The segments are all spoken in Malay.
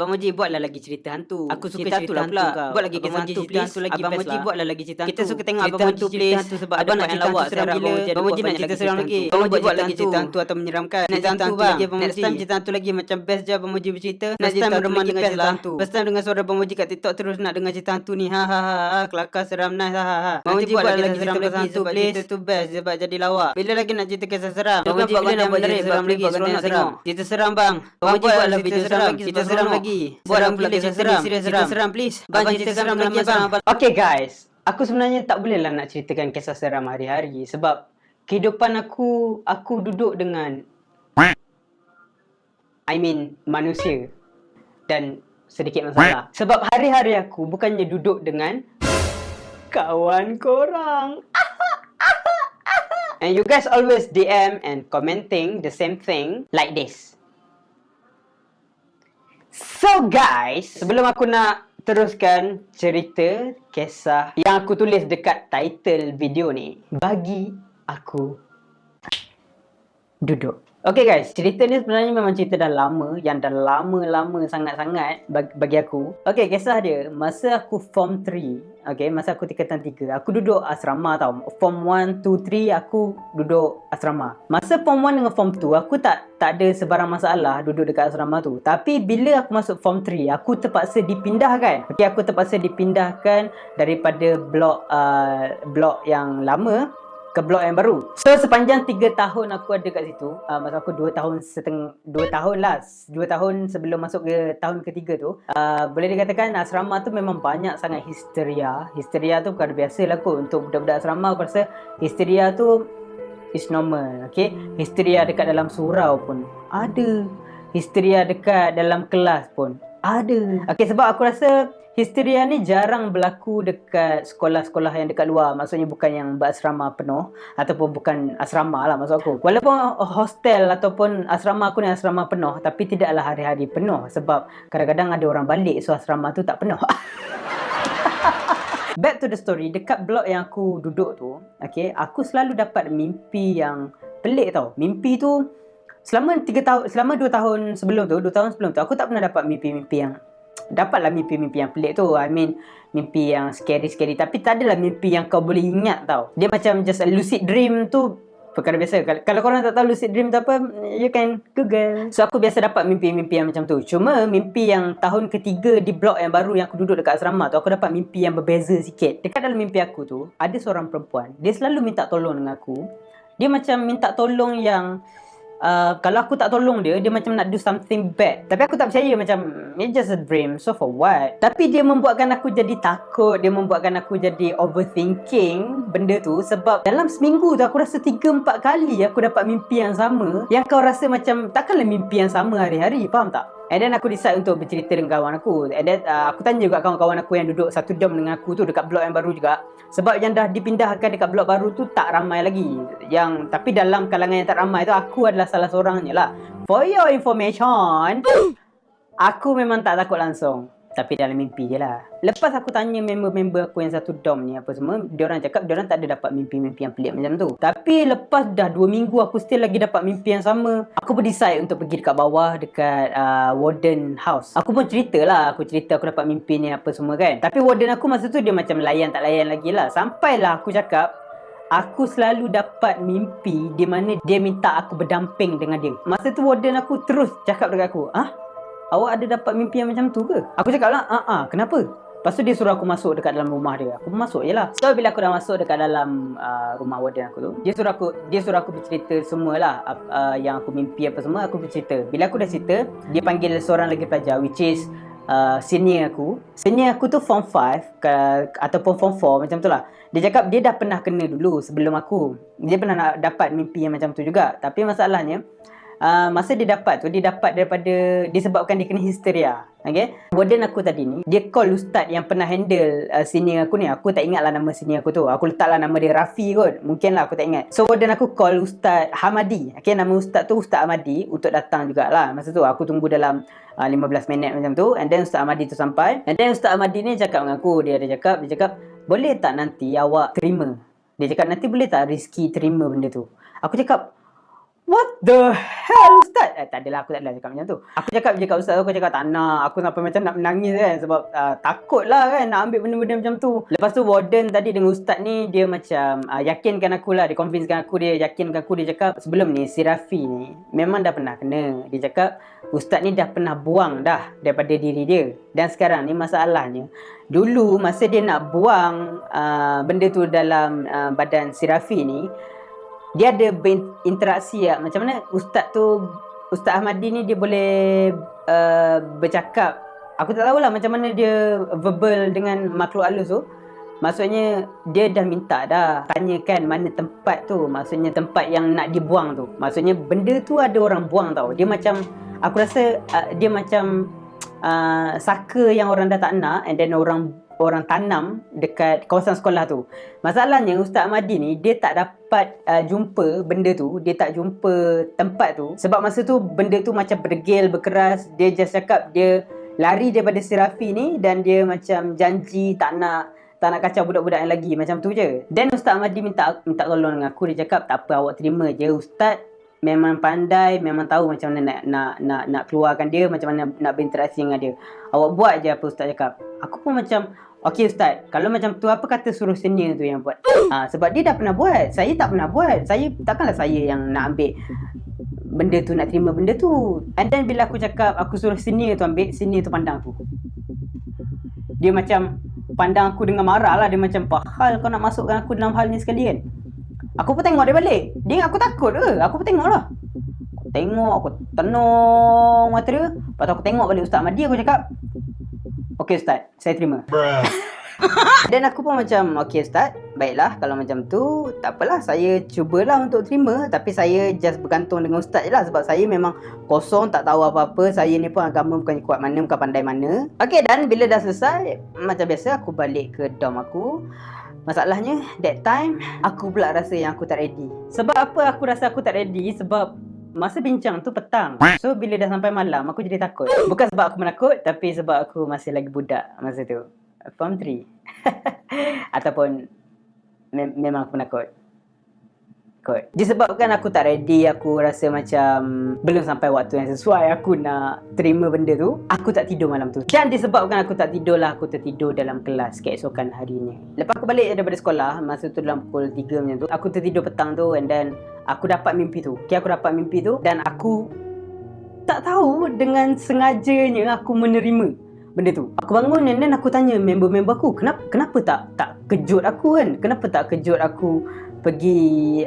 Abang Moji buatlah lagi cerita hantu. Aku suka cerita cerita lah hantu pula. kau. Buat lagi Abang kisah Moji hantu cerita please. hantu lagi Abang best Moji lah. buatlah lagi cerita hantu. Kita suka tengok cerita Abang Moji hantu cerita please. hantu sebab Abang nak banyak cerita lawak hantu seram sekarang. gila. Abang Moji nak cerita seram lagi. Abang Moji buat cerita lagi cerita hantu atau menyeramkan. Nak cerita hantu bang. lagi Abang Next Moji. time cerita hantu lagi macam best je Abang Moji bercerita. Nak Next cerita time hantu remang lagi dengan best cerita lah. hantu. First time dengar suara Abang Moji kat TikTok terus nak dengar cerita hantu ni. Ha ha ha. Kelakar seram nice. Ha ha ha. Abang Moji buat lagi cerita hantu please. Cerita tu best sebab jadi lawak. Bila lagi nak cerita kisah seram? Abang Moji bila nak buat cerita seram lagi? Seronok Seram. cerita seram bang. Abang Moji buatlah cerita video seram lagi. Cerita seram lagi. Buatlah Buat kisah kisah seram. seram. Cerita seram please. Abang Bang cerita cerita seram seram lagi lagi, bang. Okay guys, aku sebenarnya tak boleh lah nak ceritakan kisah seram hari-hari sebab kehidupan aku duduk dengan manusia dan sedikit masalah. Sebab hari-hari aku bukannya duduk dengan kawan korang. And you guys always DM and commenting the same thing like this. So guys, sebelum aku nak teruskan cerita kisah yang aku tulis dekat title video ni, bagi aku duduk. Okay guys, cerita ni sebenarnya memang cerita dah lama, yang dah lama sangat-sangat bagi aku. Okay, kisah dia masa aku form 3. Okay, masa aku tingkatan 3, aku duduk asrama tau. Form 1, 2, 3 aku duduk asrama. Masa form 1 dengan form 2 aku tak ada sebarang masalah duduk dekat asrama tu. Tapi bila aku masuk form 3, aku terpaksa dipindahkan. Okay, aku terpaksa dipindahkan daripada blok yang lama ke blok yang baru. So sepanjang 3 tahun aku ada kat situ, masa aku 2 tahun sebelum masuk ke tahun ketiga tu, boleh dikatakan asrama tu memang banyak sangat histeria. Histeria tu bukan biasa lah kot untuk budak-budak asrama. Aku rasa histeria tu is normal. Okay, histeria dekat dalam surau pun ada, histeria dekat dalam kelas pun ada. Okay, sebab aku rasa histeria ni jarang berlaku dekat sekolah-sekolah yang dekat luar. Maksudnya bukan yang berasrama penuh, ataupun bukan asrama lah maksud aku. Walaupun hostel ataupun asrama aku ni asrama penuh, tapi tidaklah hari-hari penuh. Sebab kadang-kadang ada orang balik, so asrama tu tak penuh. Back to the story, dekat blok yang aku duduk tu, okay, aku selalu dapat mimpi yang pelik tau. Mimpi tu selama 2 tahun sebelum tu, aku tak pernah dapat mimpi-mimpi yang dapatlah mimpi-mimpi yang pelik tu. Mimpi yang scary-scary. Tapi tak adalah mimpi yang kau boleh ingat tau. Dia macam just a lucid dream tu perkara biasa. Kalau korang tak tahu lucid dream tu apa, you can Google. So aku biasa dapat mimpi-mimpi yang macam tu. Cuma mimpi yang tahun ketiga di blok yang baru yang aku duduk dekat asrama tu, aku dapat mimpi yang berbeza sikit. Dekat dalam mimpi aku tu, ada seorang perempuan. Dia selalu minta tolong dengan aku. Dia macam minta tolong yang kalau aku tak tolong dia macam nak do something bad. Tapi aku tak percaya, macam it's just a dream, so for what? Tapi dia membuatkan aku jadi takut. Dia membuatkan aku jadi overthinking benda tu. Sebab dalam seminggu tu aku rasa 3-4 kali aku dapat mimpi yang sama, yang kau rasa macam takkanlah mimpi yang sama hari-hari. Faham tak? And then aku decide untuk bercerita dengan kawan aku. And then aku tanya juga kawan-kawan aku yang duduk satu dorm dengan aku tu dekat blok yang baru juga. Sebab yang dah dipindahkan dekat blok baru tu tak ramai lagi. Tapi dalam kalangan yang tak ramai tu, aku adalah salah seorangnya lah. For your information, aku memang tak takut langsung. Tapi dalam mimpi je lah. Lepas aku tanya member-member aku yang satu dorm ni apa semua, diorang cakap diorang tak ada dapat mimpi-mimpi yang pelik macam tu. Tapi lepas dah 2 minggu aku still lagi dapat mimpi yang sama. Aku pun decide untuk pergi dekat bawah, dekat warden house. Aku pun cerita lah, aku dapat mimpi ni apa semua kan. Tapi warden aku masa tu dia macam layan tak layan lagi lah. Sampailah aku cakap, aku selalu dapat mimpi di mana dia minta aku berdamping dengan dia. Masa tu warden aku terus cakap dekat aku, awak ada dapat mimpi yang macam tu ke? Aku cakap lah, kenapa? Lepas tu dia suruh aku masuk dekat dalam rumah dia. Aku masuk je lah. So bila aku dah masuk dekat dalam rumah warden aku tu, dia suruh aku bercerita semualah yang aku mimpi apa semua, aku bercerita. Bila aku dah cerita, dia panggil seorang lagi pelajar, which is senior aku. Senior aku tu form 5 ataupun form 4 macam tu lah. Dia cakap dia dah pernah kena dulu sebelum aku. Dia pernah dapat mimpi yang macam tu juga. Tapi masalahnya, masa dia dapat daripada disebabkan dia kena histeria. Okay, warden aku tadi ni, dia call ustaz yang pernah handle senior aku ni. Aku tak ingat lah nama senior aku tu. Aku letaklah nama dia Rafi kot. Mungkin lah aku tak ingat. So warden aku call Ustaz Hamadi. Okay, nama ustaz tu Ustaz Hamadi untuk datang jugalah. Masa tu aku tunggu dalam 15 minit macam tu. And then Ustaz Hamadi tu sampai. And then Ustaz Hamadi ni cakap dengan aku. Dia cakap, boleh tak nanti awak terima? Dia cakap, nanti boleh tak Rizky terima benda tu? Aku cakap, what the hell Ustaz? Tak adalah, aku tak adalah cakap macam tu. Aku cakap je kat Ustaz tu, aku cakap tak nak. Aku sampai macam nak menangis kan. Sebab takut lah kan nak ambil benda-benda macam tu. Lepas tu warden tadi dengan Ustaz ni, dia macam yakinkan aku lah. Dia convincekan aku, dia yakinkan aku. Dia cakap sebelum ni si Rafi ni memang dah pernah kena. Dia cakap Ustaz ni dah pernah buang dah daripada diri dia. Dan sekarang ni masalahnya, dulu masa dia nak buang benda tu dalam badan si Rafi ni, dia ada berinteraksi lah. Macam mana Ustaz Ahmadi ni dia boleh bercakap. Aku tak tahulah macam mana dia verbal dengan makhluk halus tu. Maksudnya dia dah minta dah, tanyakan mana tempat tu. Maksudnya tempat yang nak dibuang tu. Maksudnya benda tu ada orang buang tau. Dia macam, aku rasa dia macam saka yang orang dah tak nak, and then orang tanam dekat kawasan sekolah tu. Masalahnya Ustaz Ahmadi ni dia tak dapat jumpa benda tu, dia tak jumpa tempat tu sebab masa tu benda tu macam berdegil, berkeras. Dia just cakap dia lari daripada si Rafi ni dan dia macam janji tak nak kacau budak-budak yang lagi, macam tu je. Dan Ustaz Ahmadi minta tolong dengan aku. Dia cakap tak apa, awak terima je, Ustaz memang pandai, memang tahu macam mana nak keluarkan dia, macam mana nak berinteraksi dengan dia. Awak buat je apa Ustaz cakap. Aku pun macam, okey Ustaz, kalau macam tu apa kata suruh senior tu yang buat? Sebab dia dah pernah buat, saya tak pernah buat. Takkanlah saya yang nak ambil benda tu, nak terima benda tu. And then bila aku cakap aku suruh senior tu ambil, senior tu pandang aku. Dia macam pandang aku dengan marah lah. Dia macam, apa hal kau nak masukkan aku dalam hal ni sekali kan? Aku pun tengok dia balik. Dia ingat aku takut ke? Aku pun tengok lah. Aku tenung mata dia. Lepas tu aku tengok balik Ustaz Ahmadi. Aku cakap, okey Ustaz, saya terima. Dan aku pun macam, okey Ustaz, baiklah kalau macam tu, tak apalah, saya cubalah untuk terima. Tapi saya just bergantung dengan Ustaz je lah. Sebab saya memang kosong, tak tahu apa-apa. Saya ni pun agama bukan kuat mana, bukan pandai mana. Okey, dan bila dah selesai, macam biasa aku balik ke dorm aku. Masalahnya, that time, aku pula rasa yang aku tak ready. Sebab apa aku rasa aku tak ready? Sebab masa bincang tu petang. So, bila dah sampai malam, aku jadi takut. Bukan sebab aku menakut, tapi sebab aku masih lagi budak masa tu. Form 3. Ataupun memang aku penakut. Disebabkan aku tak ready, aku rasa macam belum sampai waktu yang sesuai aku nak terima benda tu, aku tak tidur malam tu. Dan disebabkan aku tak tidur lah, aku tertidur dalam kelas keesokan harinya. Lepas aku balik daripada sekolah, masa tu dalam pukul 3 macam tu, aku tertidur petang tu, and then aku dapat mimpi tu. Aku dapat mimpi tu dan aku tak tahu dengan sengajanya aku menerima benda tu. Aku bangun and then aku tanya member-member aku, kenapa tak kejut aku kan? Kenapa tak kejut aku pergi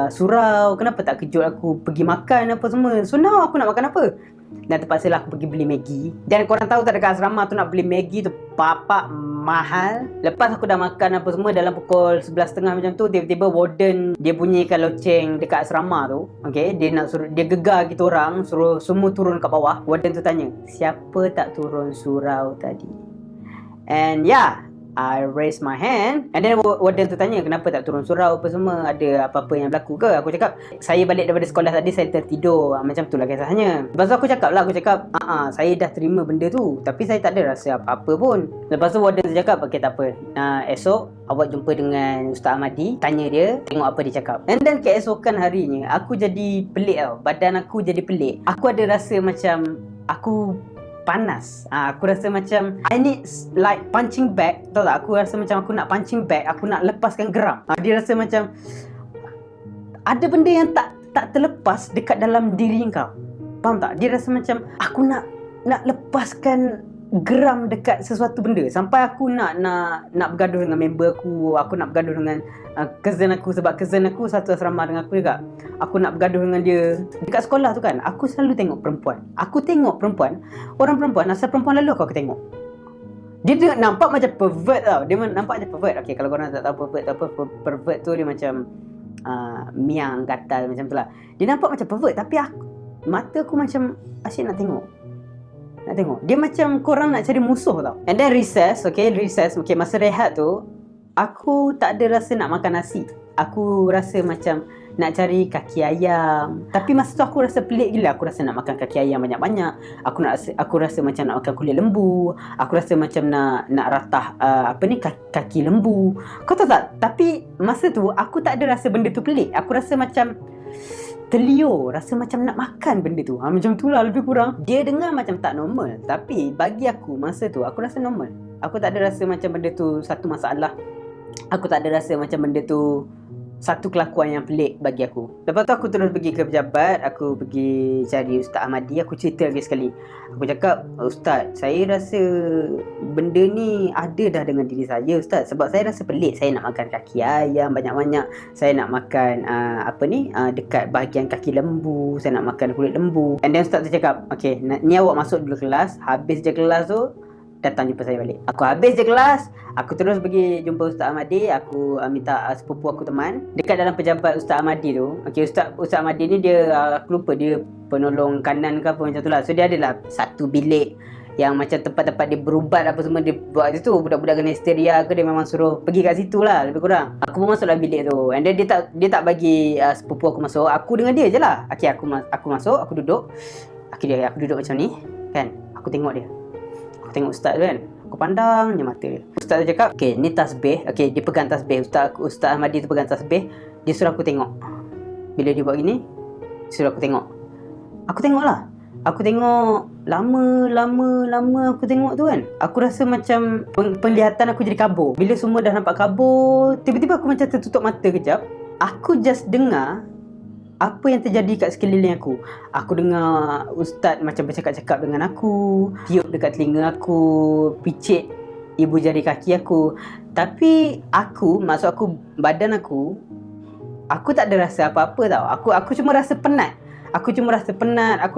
surau? Kenapa tak kejut aku pergi makan apa semua? So now aku nak makan apa? Dan terpaksalah aku pergi beli Maggi. Dan korang tahu tak, dekat asrama tu nak beli Maggi tu papak mahal. Lepas aku dah makan apa semua dalam pukul 11.30 macam tu, tiba-tiba warden dia bunyikan loceng dekat asrama tu. Okay, dia nak suruh, dia gegar kita orang, suruh semua turun kat bawah. Warden tu tanya, siapa tak turun surau tadi? And yeah, I raise my hand. And then warden tu tanya, kenapa tak turun surau apa semua? Ada apa-apa yang berlaku ke? Aku cakap, saya balik daripada sekolah tadi, saya tertidur. Macam tu lah kisahnya. Lepas tu aku cakap, saya dah terima benda tu, tapi saya tak ada rasa apa-apa pun. Lepas tu warden tu cakap, okey tak apa, esok awak jumpa dengan Ustaz Ahmadi, tanya dia, tengok apa dia cakap. And then keesokan harinya, aku jadi pelik tau. Badan aku jadi pelik. Aku ada rasa macam aku panas. Aku rasa macam I need like punching bag. Tahu tak? Aku rasa macam aku nak punching bag. Aku nak lepaskan geram. Dia rasa macam ada benda yang tak terlepas dekat dalam diri kau. Faham tak? Dia rasa macam aku nak lepaskan geram dekat sesuatu benda. Sampai aku nak bergaduh dengan member aku. Aku nak bergaduh dengan cousin aku. Sebab cousin aku satu asrama dengan aku juga. Aku nak bergaduh dengan dia. Dekat sekolah tu kan, aku selalu tengok perempuan. Aku tengok perempuan, orang perempuan, asal perempuan lalu aku tengok. Dia nampak macam pervert tau. Dia nampak macam pervert. Okay, kalau korang tak tahu pervert tu apa, pervert tu dia macam miang, gatal macam tu lah. Dia nampak macam pervert, tapi mata aku macam asyik nak tengok. Dia macam korang nak cari musuh tau. And then recess, masa rehat tu, aku tak ada rasa nak makan nasi. Aku rasa macam nak cari kaki ayam. Tapi masa tu aku rasa pelik gila. Aku rasa nak makan kaki ayam banyak-banyak. Aku rasa macam nak makan kulit lembu. Aku rasa macam nak ratah kaki lembu. Kau tahu tak? Tapi masa tu aku tak ada rasa benda tu pelik. Aku rasa macam terliur, rasa macam nak makan benda tu. Macam tu lah lebih kurang. Dia dengar macam tak normal, tapi bagi aku masa tu aku rasa normal. Aku tak ada rasa macam benda tu satu masalah. Aku tak ada rasa macam benda tu satu kelakuan yang pelik bagi aku. Lepas tu aku terus pergi ke pejabat, aku pergi cari Ustaz Ahmadi, aku cerita lagi sekali. Aku cakap, Ustaz, saya rasa benda ni ada dah dengan diri saya, Ustaz. Sebab saya rasa pelik, saya nak makan kaki ayam banyak-banyak. Saya nak makan dekat bahagian kaki lembu, saya nak makan kulit lembu. And then Ustaz tu cakap, okay, ni awak masuk dulu kelas, habis je kelas tu datang jumpa saya balik. Aku habis je kelas, aku terus pergi jumpa Ustaz Ahmadi. Aku minta sepupu aku teman. Dekat dalam pejabat Ustaz Ahmadi tu, okay, Ustaz Ahmadi ni dia, aku lupa, dia penolong kanan ke apa macam tu lah. So dia adalah satu bilik yang macam tempat-tempat dia berubat apa semua dia buat situ. Budak-budak kena histeria ke, dia memang suruh pergi kat situ lah lebih kurang. Aku pun masuk dalam bilik tu, and then dia tak bagi sepupu aku masuk. Aku dengan dia je lah. Okay, aku masuk, aku duduk. Aku duduk macam ni kan. Aku tengok dia. Tengok Ustaz tu kan, aku pandang je mata dia. Ustaz tu cakap, okay, ni tasbih. Okay, dia pegang tasbih. Ustaz Ahmadi tu pegang tasbih. Dia suruh aku tengok. Bila dia buat gini, suruh aku tengok. Aku tengok lah. Aku tengok lama aku tengok tu kan. Aku rasa macam penglihatan aku jadi kabur. Bila semua dah nampak kabur, tiba-tiba aku macam tertutup mata kejap. Aku just dengar apa yang terjadi kat sekeliling aku. Aku dengar Ustaz macam bercakap-cakap dengan aku, tiup dekat telinga aku, picit ibu jari kaki aku. Tapi badan aku tak ada rasa apa-apa tau. Aku cuma rasa penat. Aku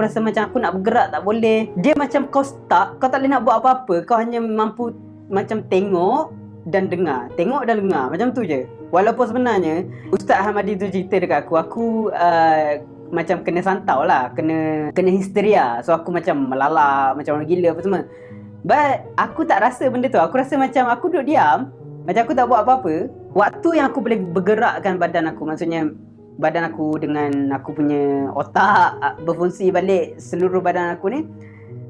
rasa macam aku nak bergerak tak boleh. Dia macam kau tak boleh nak buat apa-apa. Kau hanya mampu macam tengok dan dengar. Macam tu je. Walaupun sebenarnya Ustaz Ahmadi tu cerita dekat aku macam kena santau lah, kena histeria. So aku macam melalak, macam orang gila apa semua. But aku tak rasa benda tu. Aku rasa macam aku duduk diam, macam aku tak buat apa-apa. Waktu yang aku boleh bergerakkan badan aku, maksudnya badan aku dengan aku punya otak berfungsi balik seluruh badan aku ni,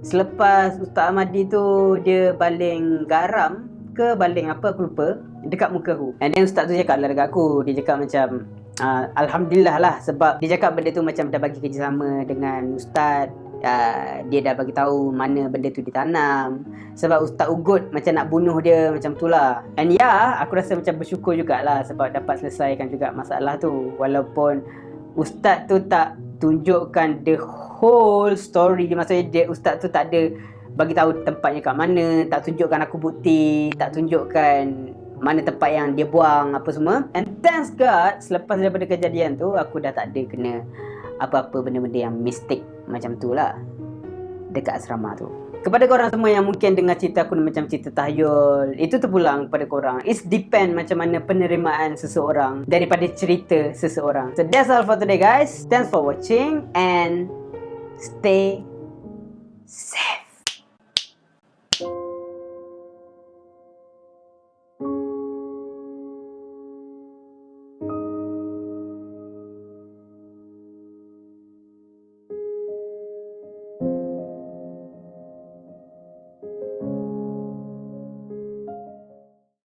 selepas Ustaz Ahmadi tu dia baling garam ke baling apa aku lupa dekat muka aku. And then Ustaz tu cakap lah dekat aku. Dia cakap macam Alhamdulillah lah, sebab dia cakap benda tu macam dah bagi kerjasama dengan Ustaz. Dia dah bagi tahu mana benda tu ditanam. Sebab Ustaz ugut macam nak bunuh dia, macam tu lah. And aku rasa macam bersyukur jugalah sebab dapat selesaikan juga masalah tu. Walaupun Ustaz tu tak tunjukkan the whole story. Maksudnya Ustaz tu tak ada bagi tahu tempatnya kat mana, tak tunjukkan aku bukti, tak tunjukkan mana tempat yang dia buang apa semua. And thanks God, selepas daripada kejadian tu aku dah tak ada kena apa-apa benda-benda yang mistik macam tu lah dekat asrama tu. Kepada korang semua yang mungkin dengar cerita aku ni macam cerita tahyul, itu terpulang kepada korang. It depend macam mana penerimaan seseorang daripada cerita seseorang. So that's all for today guys. Thanks for watching and stay safe.